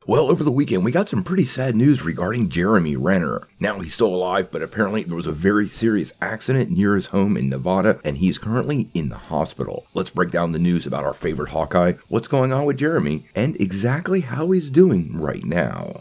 Well, over the weekend, we got some pretty sad news regarding Jeremy Renner. Now, he's still alive, but apparently there was a very serious accident near his home in Nevada, and he's currently in the hospital. Let's break down the news about our favorite Hawkeye, what's going on with Jeremy, and exactly how he's doing right now.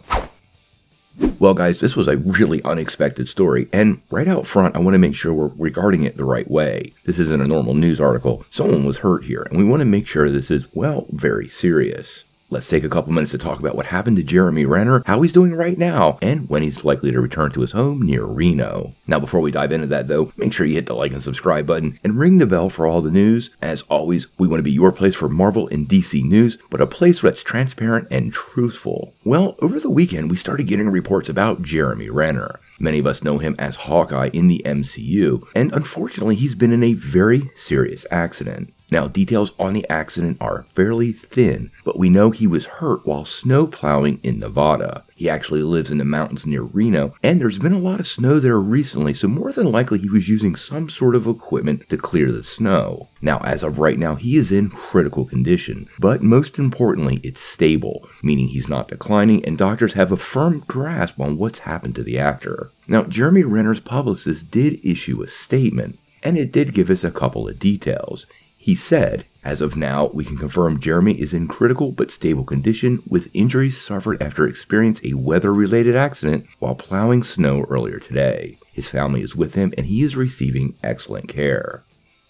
Well, guys, this was a really unexpected story, and right out front, I want to make sure we're regarding it the right way. This isn't a normal news article. Someone was hurt here, and we want to make sure this is, well, very serious. Let's take a couple minutes to talk about what happened to Jeremy Renner, how he's doing right now, and when he's likely to return to his home near Reno. Now, before we dive into that, though, make sure you hit the like and subscribe button and ring the bell for all the news. As always, we want to be your place for Marvel and DC news, but a place that's transparent and truthful. Well, over the weekend, we started getting reports about Jeremy Renner. Many of us know him as Hawkeye in the MCU, and unfortunately, he's been in a very serious accident. Now, details on the accident are fairly thin, but we know he was hurt while snow plowing in Nevada. He actually lives in the mountains near Reno, and there's been a lot of snow there recently, so more than likely he was using some sort of equipment to clear the snow. Now, as of right now, he is in critical condition, but most importantly, it's stable, meaning he's not declining, and doctors have a firm grasp on what's happened to the actor. Now, Jeremy Renner's publicist did issue a statement, and it did give us a couple of details. He said, "As of now, we can confirm Jeremy is in critical but stable condition with injuries suffered after experiencing a weather-related accident while plowing snow earlier today. His family is with him and he is receiving excellent care."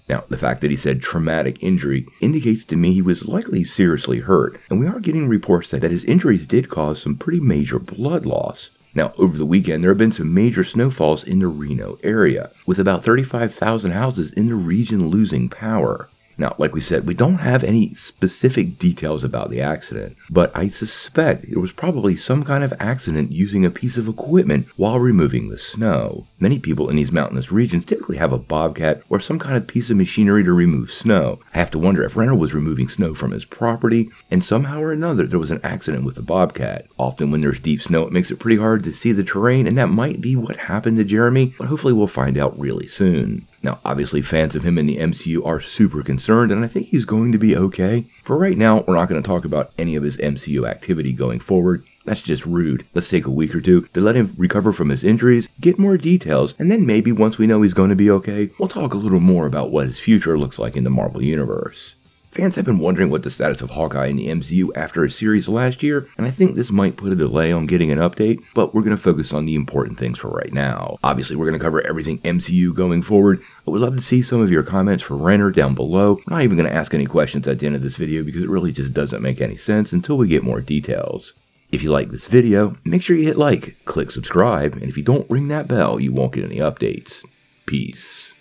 Now, the fact that he said traumatic injury indicates to me he was likely seriously hurt, and we are getting reports that his injuries did cause some pretty major blood loss. Now, over the weekend, there have been some major snowfalls in the Reno area, with about 35,000 houses in the region losing power. Now, like we said, we don't have any specific details about the accident, but I suspect it was probably some kind of accident using a piece of equipment while removing the snow. Many people in these mountainous regions typically have a bobcat or some kind of piece of machinery to remove snow. I have to wonder if Reno was removing snow from his property, and somehow or another there was an accident with the bobcat. Often when there's deep snow, it makes it pretty hard to see the terrain, and that might be what happened to Jeremy, but hopefully we'll find out really soon. Now, obviously, fans of him in the MCU are super concerned, and I think he's going to be okay. For right now, we're not going to talk about any of his MCU activity going forward. That's just rude. Let's take a week or two to let him recover from his injuries, get more details, and then maybe once we know he's going to be okay, we'll talk a little more about what his future looks like in the Marvel Universe. Fans have been wondering what the status of Hawkeye in the MCU after his series last year, and I think this might put a delay on getting an update, but we're going to focus on the important things for right now. Obviously, we're going to cover everything MCU going forward, but we'd love to see some of your comments for Renner down below. I'm not even going to ask any questions at the end of this video because it really just doesn't make any sense until we get more details. If you like this video, make sure you hit like, click subscribe, and if you don't ring that bell, you won't get any updates. Peace.